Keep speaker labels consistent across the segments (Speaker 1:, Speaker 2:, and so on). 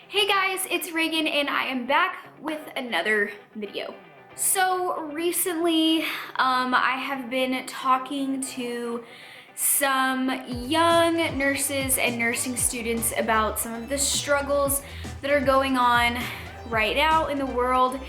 Speaker 1: Hey guys, it's Reagan and I am back with another video. So recently, I have been talking to some young nurses and nursing students about some of the struggles that are going on right now in the world.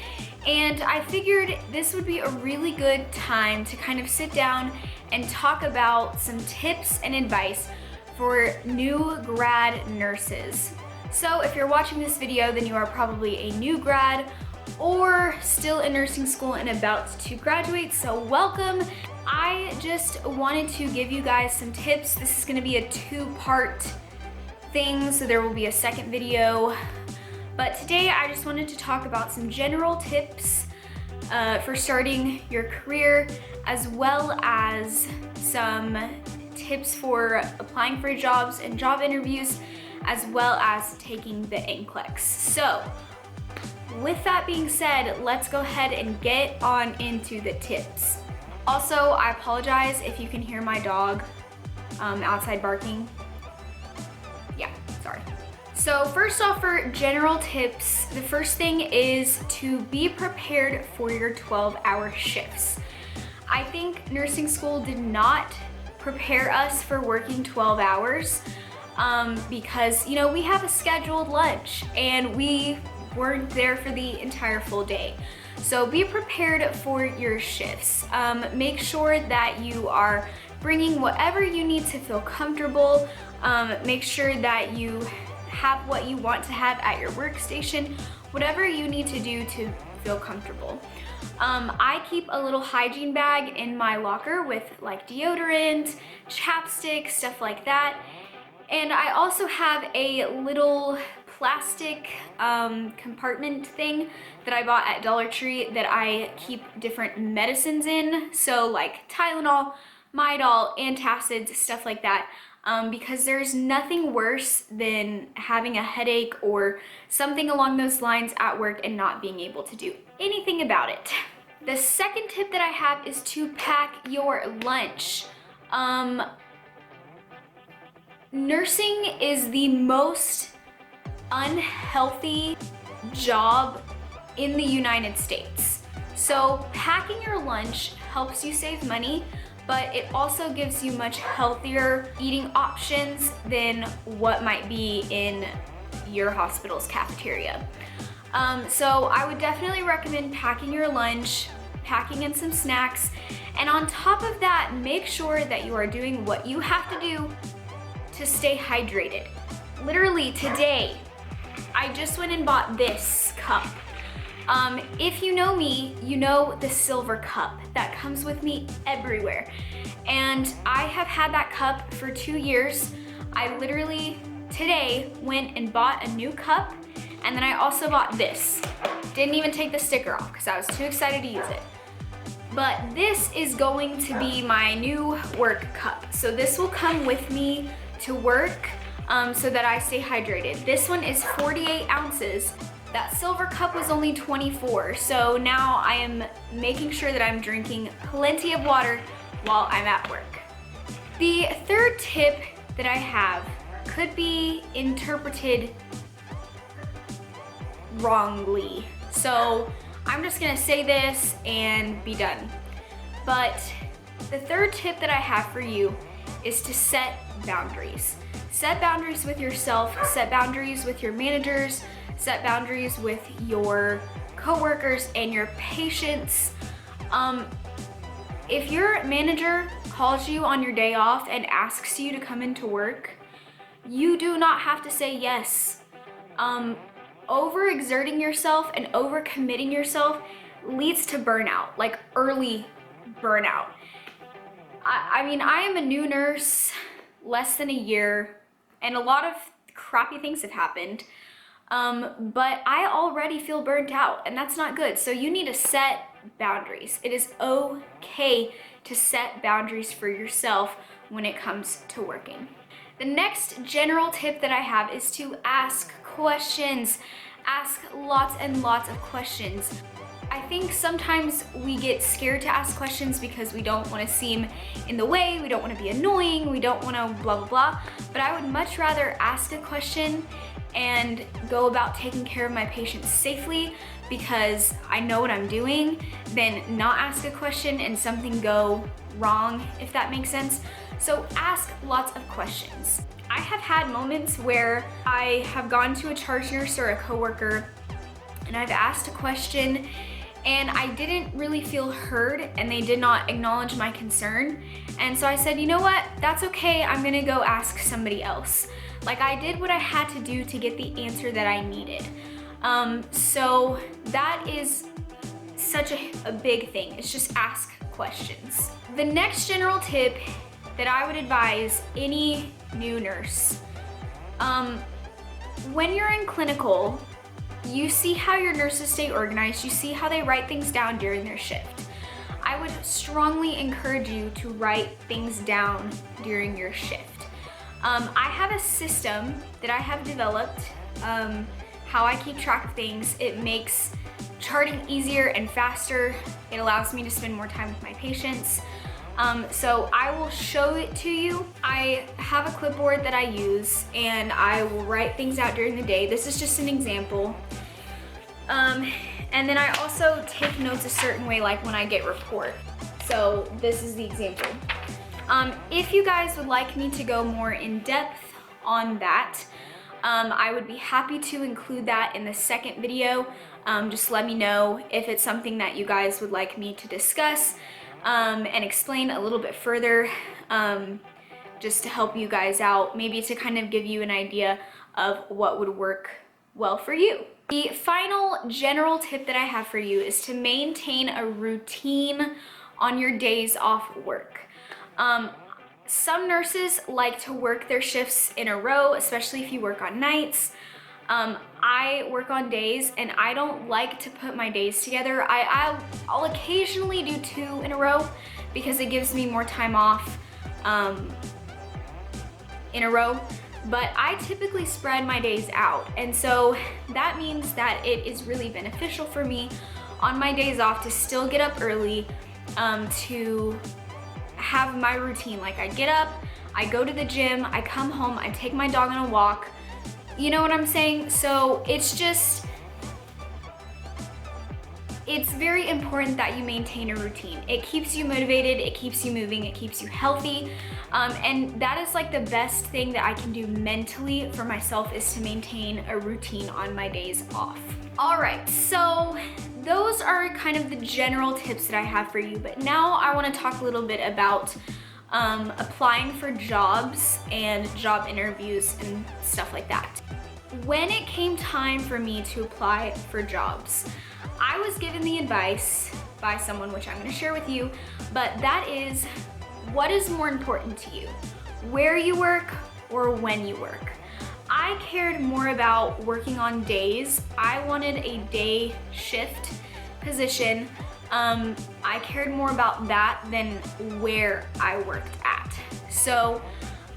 Speaker 1: And I figured this would be a really good time to kind of sit down and talk about some tips and advice for new grad nurses. So if you're watching this video, then you are probably a new grad or still in nursing school and about to graduate, so welcome. I just wanted to give you guys some tips. This is gonna be a two-part thing, so there will be a second video. But today I just wanted to talk about some general tips for starting your career, as well as some tips for applying for jobs and job interviews, as well as taking the NCLEX. So with that being said, let's go ahead and get on into the tips. Also, I apologize if you can hear my dog outside barking. Yeah, sorry. So first off, for general tips, the first thing is to be prepared for your 12-hour shifts. I think nursing school did not prepare us for working 12 hours. Because, you know, we have a scheduled lunch and we weren't there for the entire full day. So be prepared for your shifts. Make sure that you are bringing whatever you need to feel comfortable. Make sure that you have what you want to have at your workstation, whatever you need to do to feel comfortable. I keep a little hygiene bag in my locker with like deodorant, chapstick, stuff like that. And I also have a little plastic compartment thing that I bought at Dollar Tree that I keep different medicines in. So like Tylenol, Midol, antacids, stuff like that. Because there's nothing worse than having a headache or something along those lines at work and not being able to do anything about it. The second tip that I have is to pack your lunch. Nursing is the most unhealthy job in the United States. So packing your lunch helps you save money, but it also gives you much healthier eating options than what might be in your hospital's cafeteria. So I would definitely recommend packing your lunch, packing in some snacks, and on top of that, make sure that you are doing what you have to do to stay hydrated. Literally today, I just went and bought this cup. If you know me, you know the silver cup that comes with me everywhere. And I have had that cup for 2 years. I literally today went and bought a new cup, and then I also bought this. Didn't even take the sticker off because I was too excited to use it. But this is going to be my new work cup. So this will come with me to work so that I stay hydrated. This one is 48 ounces. That silver cup was only 24. So now I am making sure that I'm drinking plenty of water while I'm at work. The third tip that I have could be interpreted wrongly. So I'm just gonna say this and be done. But the third tip that I have for you is to set boundaries. Set boundaries with yourself, set boundaries with your managers, set boundaries with your coworkers and your patients. If your manager calls you on your day off and asks you to come into work, you do not have to say yes. Overexerting yourself and overcommitting yourself leads to burnout, like early burnout. I mean, I am a new nurse, less than a year, and a lot of crappy things have happened. But I already feel burnt out, and that's not good. So you need to set boundaries. It is okay to set boundaries for yourself when it comes to working. The next general tip that I have is to ask questions. Ask lots and lots of questions. I think sometimes we get scared to ask questions because we don't want to seem in the way, we don't want to be annoying, we don't want to blah blah blah, but I would much rather ask a question and go about taking care of my patients safely because I know what I'm doing than not ask a question and something go wrong, if that makes sense. So ask lots of questions. I have had moments where I have gone to a charge nurse or a coworker and I've asked a question and I didn't really feel heard and they did not acknowledge my concern. And so I said, you know what, that's okay, I'm gonna go ask somebody else. Like, I did what I had to do to get the answer that I needed. So that is such a big thing. It's just ask questions. The next general tip that I would advise any new nurse, when you're in clinical, you see how your nurses stay organized, you see how they write things down during their shift. I would strongly encourage you to write things down during your shift. I have a system that I have developed, how I keep track of things. It makes charting easier and faster. It allows me to spend more time with my patients. So I will show it to you. I have a clipboard that I use and I will write things out during the day. This is just an example. And then I also take notes a certain way, like when I get report. So this is the example. If you guys would like me to go more in depth on that, I would be happy to include that in the second video. Just let me know if it's something that you guys would like me to discuss and explain a little bit further, just to help you guys out, maybe to kind of give you an idea of what would work well for you. The final general tip that I have for you is to maintain a routine on your days off work. Some nurses like to work their shifts in a row, especially if you work on nights. I work on days and I don't like to put my days together. I'll occasionally do 2 in a row because it gives me more time off in a row, but I typically spread my days out. And so that means that it is really beneficial for me on my days off to still get up early, to have my routine. Like, I get up, I go to the gym, I come home, I take my dog on a walk. You know what I'm saying? So it's very important that you maintain a routine. It keeps you motivated, it keeps you moving, it keeps you healthy. And that is like the best thing that I can do mentally for myself, is to maintain a routine on my days off. All right, so those are kind of the general tips that I have for you, but now I want to talk a little bit about applying for jobs and job interviews and stuff like that. When it came time for me to apply for jobs, I was given the advice by someone, which I'm going to share with you, but that is, what is more important to you? Where you work or when you work? I cared more about working on days. I wanted a day shift position. I cared more about that than where I worked at. So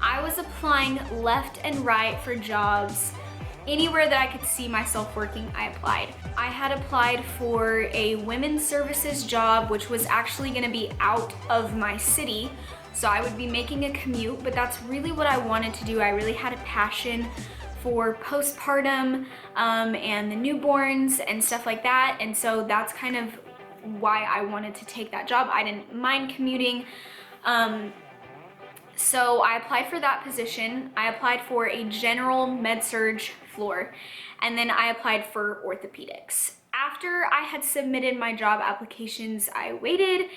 Speaker 1: I was applying left and right for jobs. Anywhere that I could see myself working, I applied. I had applied for a women's services job, which was actually gonna be out of my city. So I would be making a commute, but that's really what I wanted to do. I really had a passion for postpartum and the newborns and stuff like that. And so that's kind of why I wanted to take that job. I didn't mind commuting. So I applied for that position. I applied for a general med-surg floor, and then I applied for orthopedics. After I had submitted my job applications, I waited,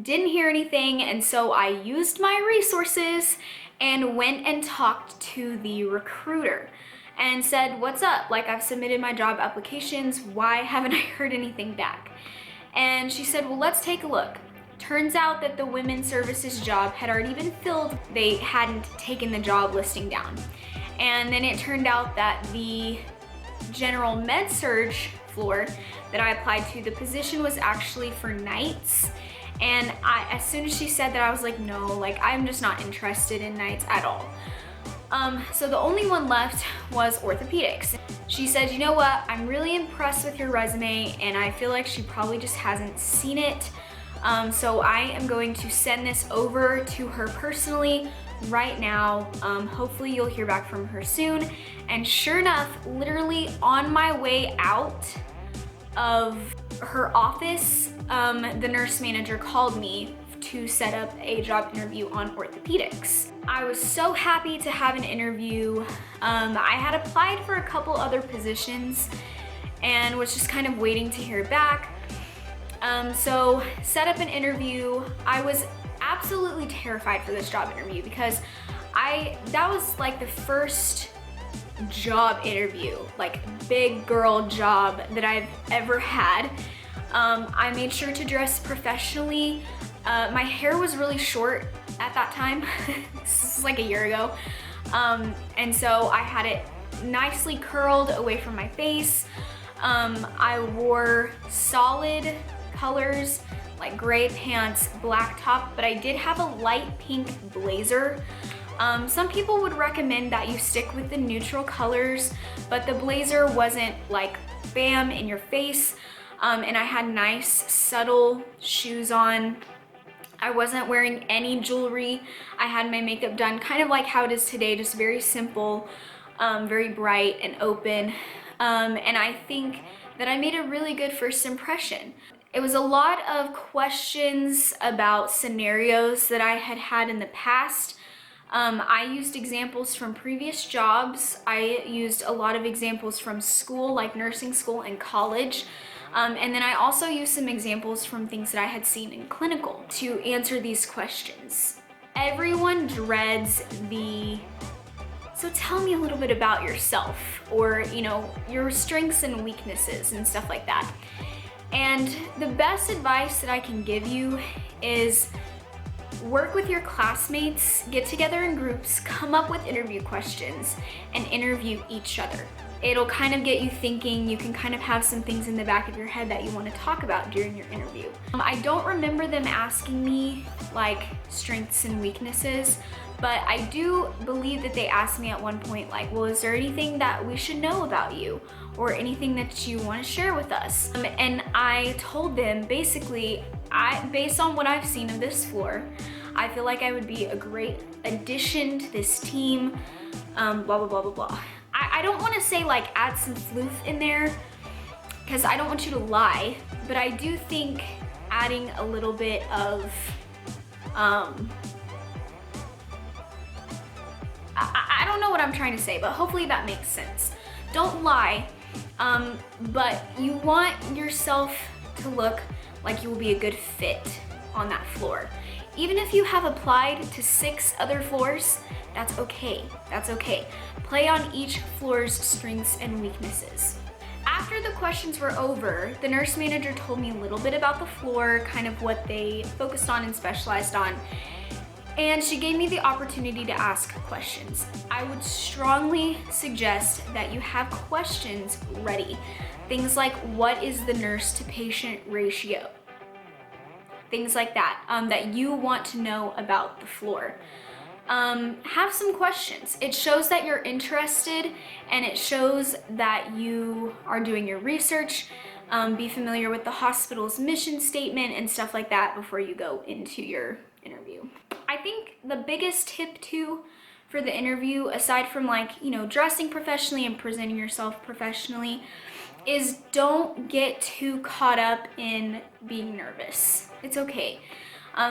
Speaker 1: didn't hear anything, and so I used my resources and went and talked to the recruiter and said, what's up? Like, I've submitted my job applications, why haven't I heard anything back? And she said, well, let's take a look. Turns out that the women's services job had already been filled. They hadn't taken the job listing down. And then it turned out that the general med-surg floor that I applied to, the position was actually for nights. And as soon as she said that, I was like, no, like, I'm just not interested in nights at all. So the only one left was orthopedics. She said, you know what, I'm really impressed with your resume, and I feel like she probably just hasn't seen it. So I am going to send this over to her personally right now. Hopefully you'll hear back from her soon. And sure enough, literally on my way out of her office, the nurse manager called me to set up a job interview on orthopedics. I was so happy to have an interview. I had applied for a couple other positions and was just kind of waiting to hear back. So set up an interview. I was absolutely terrified for this job interview because that was like the first job interview, like big girl job that I've ever had. I made sure to dress professionally. My hair was really short at that time. This is like a year ago. And so I had it nicely curled away from my face. I wore solid colors like gray pants, black top, but I did have a light pink blazer. Some people would recommend that you stick with the neutral colors, but the blazer wasn't like bam in your face. And I had nice subtle shoes on. I wasn't wearing any jewelry. I had my makeup done kind of like how it is today, just very simple, very bright and open. And I think that I made a really good first impression. It was a lot of questions about scenarios that I had had in the past. I used examples from previous jobs. I used a lot of examples from school, like nursing school and college. And then I also used some examples from things that I had seen in clinical to answer these questions. Everyone dreads so tell me a little bit about yourself, or, your strengths and weaknesses and stuff like that. And the best advice that I can give you is work with your classmates, get together in groups, come up with interview questions, and interview each other. It'll kind of get you thinking. You can kind of have some things in the back of your head that you want to talk about during your interview. I don't remember them asking me like strengths and weaknesses, but I do believe that they asked me at one point like, well, is there anything that we should know about you or anything that you want to share with us? And I told them basically, based on what I've seen of this floor, I feel like I would be a great addition to this team, blah, blah, blah, blah, blah. I don't want to say like add some floof in there because I don't want you to lie, but I do think adding a little bit of, I don't know what I'm trying to say, but hopefully that makes sense. Don't lie, but you want yourself to look like you will be a good fit on that floor. Even if you have applied to 6 other floors, that's okay. That's okay. Play on each floor's strengths and weaknesses. After the questions were over, the nurse manager told me a little bit about the floor, kind of what they focused on and specialized on, and she gave me the opportunity to ask questions. I would strongly suggest that you have questions ready. Things like, what is the nurse to patient ratio? Things like that, that you want to know about the floor. Have some questions. It shows that you're interested, and it shows that you are doing your research. Be familiar with the hospital's mission statement and stuff like that before you go into your interview. I think the biggest tip too for the interview, aside from like, dressing professionally and presenting yourself professionally, is don't get too caught up in being nervous. It's okay.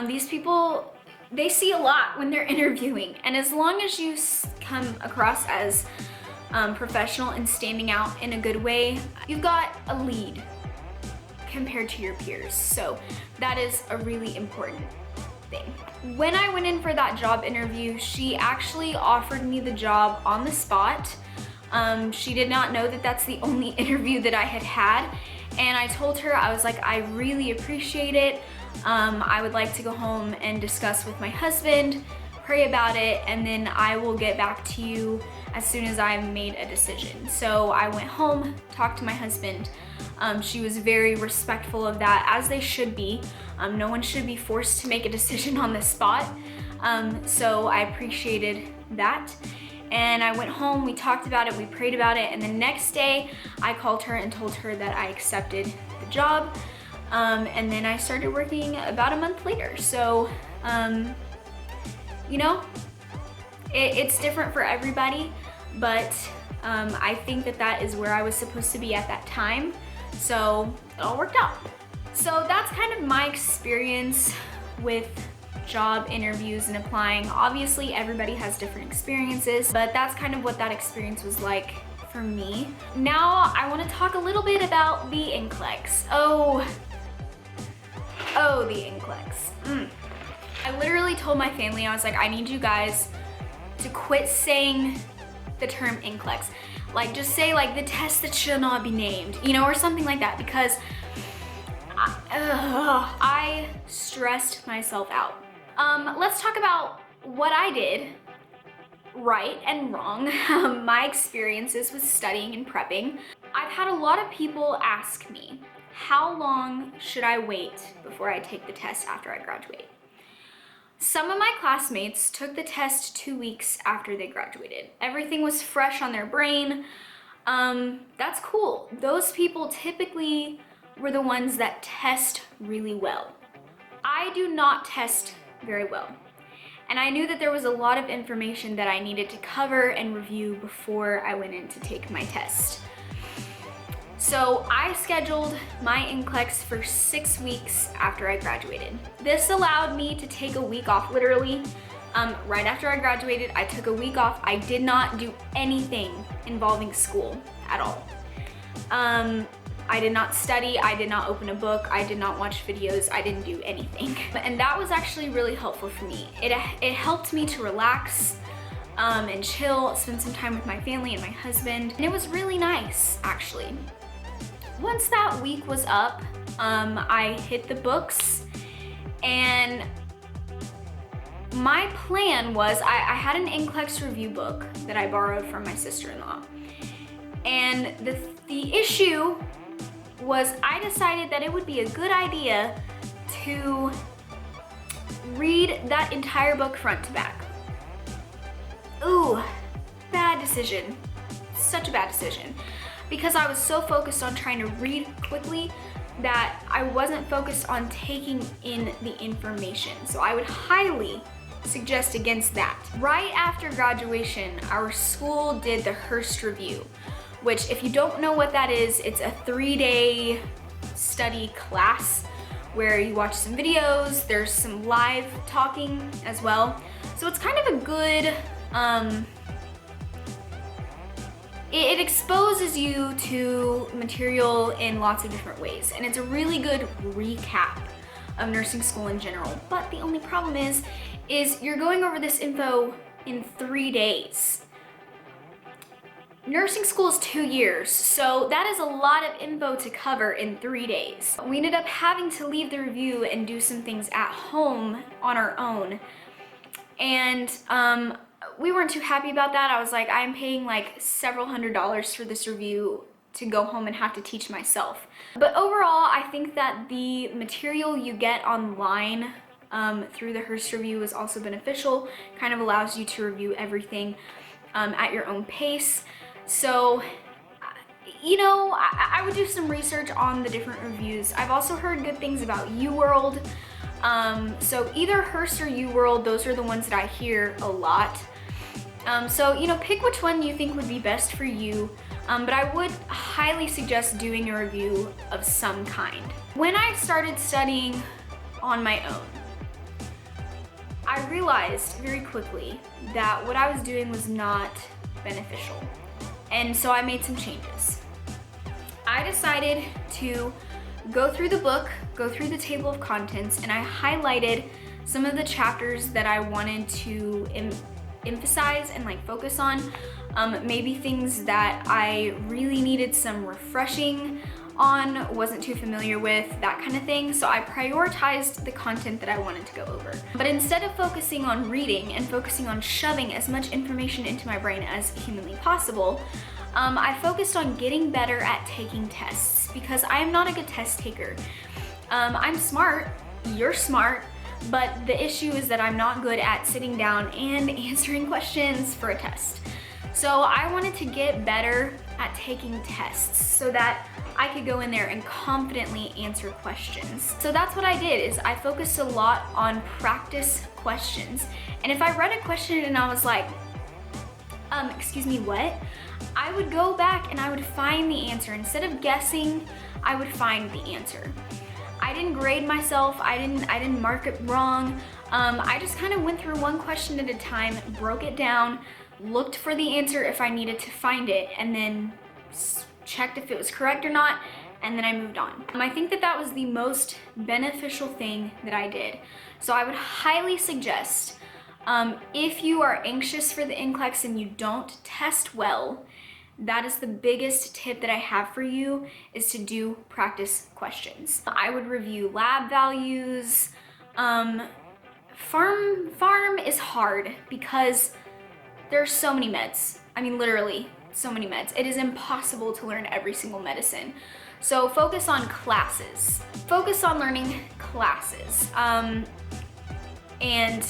Speaker 1: These people, they see a lot when they're interviewing, and as long as you come across as professional and standing out in a good way, you've got a lead compared to your peers. So that is a really important thing. When I went in for that job interview, she actually offered me the job on the spot. She did not know that that's the only interview that I had had. And I told her, I was like, I really appreciate it. I would like to go home and discuss with my husband, pray about it, and then I will get back to you as soon as I've made a decision. So I went home, talked to my husband. She was very respectful of that, as they should be. No one should be forced to make a decision on the spot. So I appreciated that. And I went home, we talked about it, we prayed about it, and the next day I called her and told her that I accepted the job. And then I started working about a month later. So, you know, it's different for everybody, but I think that is where I was supposed to be at that time. So it all worked out. So that's kind of my experience with job interviews and applying. Obviously, everybody has different experiences, but that's kind of what that experience was like for me. Now, I want to talk a little bit about the NCLEX. Oh, the NCLEX. I literally told my family, I was like, I need you guys to quit saying the term NCLEX. Like, just say like the test that shall not be named, you know, or something like that, because I stressed myself out. Let's talk about what I did right and wrong, my experiences with studying and prepping. I've had a lot of people ask me, how long should I wait before I take the test after I graduate? Some of my classmates took the test 2 weeks after they graduated. Everything was fresh on their brain. That's cool. Those people typically were the ones that test really well. I do not test very well. And I knew that there was a lot of information that I needed to cover and review before I went in to take my test. So I scheduled my NCLEX for 6 weeks after I graduated. This allowed me to take a week off, literally. Right after I graduated, I took a week off. I did not do anything involving school at all. I did not study, I did not open a book, I did not watch videos, I didn't do anything. And that was actually really helpful for me. It helped me to relax and chill, spend some time with my family and my husband. And it was really nice, actually. Once that week was up, I hit the books, and my plan was, I had an NCLEX review book that I borrowed from my sister-in-law. And the issue was, I decided that it would be a good idea to read that entire book front to back. Ooh, bad decision. Such a bad decision. Because I was so focused on trying to read quickly that I wasn't focused on taking in the information. So I would highly suggest against that. Right after graduation, our school did the Hearst Review, which, if you don't know what that is, it's a 3-day study class where you watch some videos, there's some live talking as well. So it's kind of a good, it exposes you to material in lots of different ways, and it's a really good recap of nursing school in general. But the only problem is you're going over this info in 3 days. Nursing school is 2 years, so that is a lot of info to cover in 3 days. We ended up having to leave the review and do some things at home on our own. And we weren't too happy about that. I was like, I'm paying like several $100s for this review to go home and have to teach myself. But overall, I think that the material you get online through the Hearst Review is also beneficial. Kind of allows you to review everything at your own pace. So, you know, I would do some research on the different reviews. I've also heard good things about UWorld. So either Hearst or UWorld, those are the ones that I hear a lot. So, you know, pick which one you think would be best for you. But I would highly suggest doing a review of some kind. When I started studying on my own, I realized very quickly that what I was doing was not beneficial. And so I made some changes. I decided to go through the book, go through the table of contents, and I highlighted some of the chapters that I wanted to emphasize and like focus on. Maybe things that I really needed some refreshing on, wasn't too familiar with, that kind of thing. So I prioritized the content that I wanted to go over. But instead of focusing on reading and focusing on shoving as much information into my brain as humanly possible, I focused on getting better at taking tests, because I am not a good test taker. I'm smart, you're smart, but the issue is that I'm not good at sitting down and answering questions for a test. So I wanted to get better at taking tests so that I could go in there and confidently answer questions. So that's what I did, is I focused a lot on practice questions. And if I read a question and I was like, excuse me, what? I would go back and I would find the answer. Instead of guessing, I would find the answer. I didn't grade myself, I didn't mark it wrong. I just kind of went through one question at a time, broke it down, looked for the answer if I needed to find it, and then checked if it was correct or not, and then I moved on. I think that that was the most beneficial thing that I did. So I would highly suggest, if you are anxious for the NCLEX and you don't test well, that is the biggest tip that I have for you, is to do practice questions. I would review lab values. Pharm is hard because there are so many meds. I mean, literally so many meds. It is impossible to learn every single medicine. So focus on classes. Focus on learning classes. And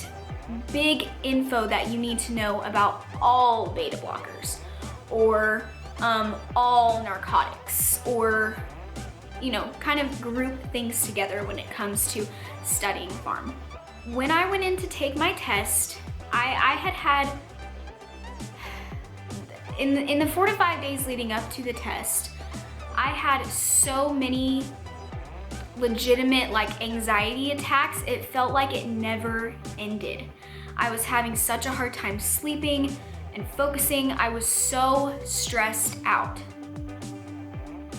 Speaker 1: big info that you need to know about all beta blockers, or all narcotics, or, you know, kind of group things together when it comes to studying pharm. When I went in to take my test, I had in the 4 to 5 days leading up to the test, I had so many legitimate like anxiety attacks. It felt like it never ended. I was having such a hard time sleeping and focusing. I was so stressed out.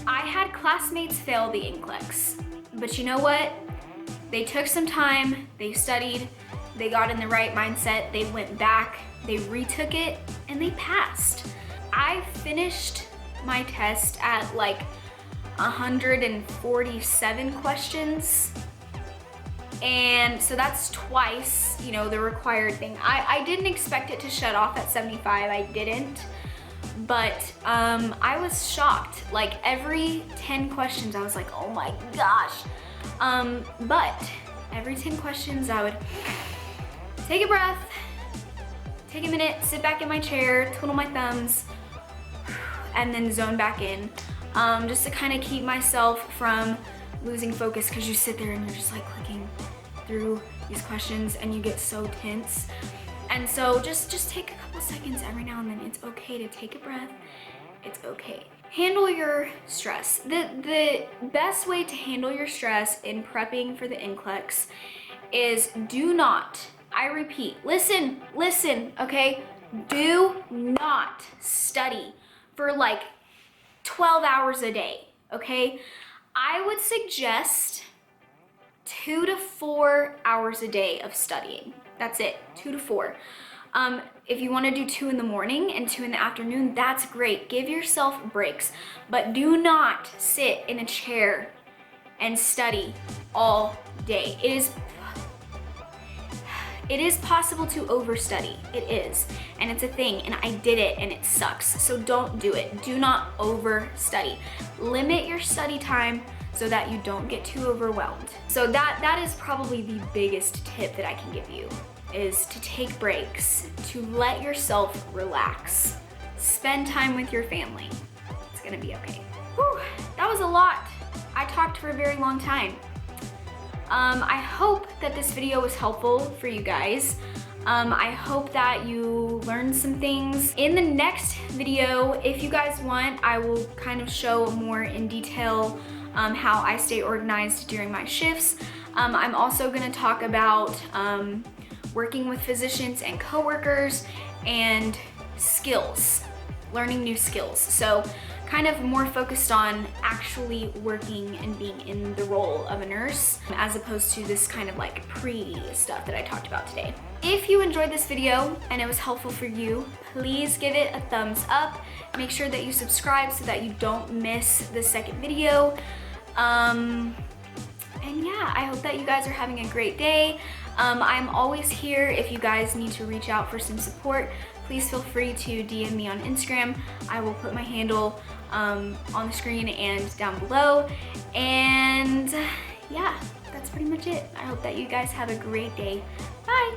Speaker 1: I had classmates fail the NCLEX, but you know what? They took some time, they studied, they got in the right mindset, they went back, they retook it, and they passed. I finished my test at like 147 questions. And so that's twice, you know, the required thing. I didn't expect it to shut off at 75, I didn't. But I was shocked. Like every 10 questions, I was like, oh my gosh. But every 10 questions, I would take a breath, take a minute, sit back in my chair, twiddle my thumbs, and then zone back in. Just to kind of keep myself from losing focus, because you sit there and you're just like clicking through these questions and you get so tense. And so just take a couple seconds every now and then. It's okay to take a breath. It's okay. Handle your stress. The best way to handle your stress in prepping for the NCLEX is do not, I repeat, listen, okay? Do not study for like 12 hours a day, okay? I would suggest 2 to 4 hours a day of studying. That's it, 2 to 4. If you want to do 2 in the morning and 2 in the afternoon, that's great. Give yourself breaks, but do not sit in a chair and study all day. It is possible to overstudy. It is, and it's a thing, and I did it, and it sucks. So don't do it. Do not overstudy. Limit your study time so that you don't get too overwhelmed. So that is probably the biggest tip that I can give you, is to take breaks, to let yourself relax. Spend time with your family. It's gonna be okay. Whew, that was a lot. I talked for a very long time. I hope that this video was helpful for you guys. I hope that you learned some things. In the next video, if you guys want, I will kind of show more in detail how I stay organized during my shifts. I'm also gonna talk about working with physicians and coworkers and skills, learning new skills. So kind of more focused on actually working and being in the role of a nurse, as opposed to this kind of like pre-stuff that I talked about today. If you enjoyed this video and it was helpful for you, please give it a thumbs up. Make sure that you subscribe so that you don't miss the second video. And yeah, I hope that you guys are having a great day. I'm always here if you guys need to reach out for some support. Please feel free to DM me on Instagram. I will put my handle on the screen and down below. And yeah, that's pretty much it. I hope that you guys have a great day. Bye.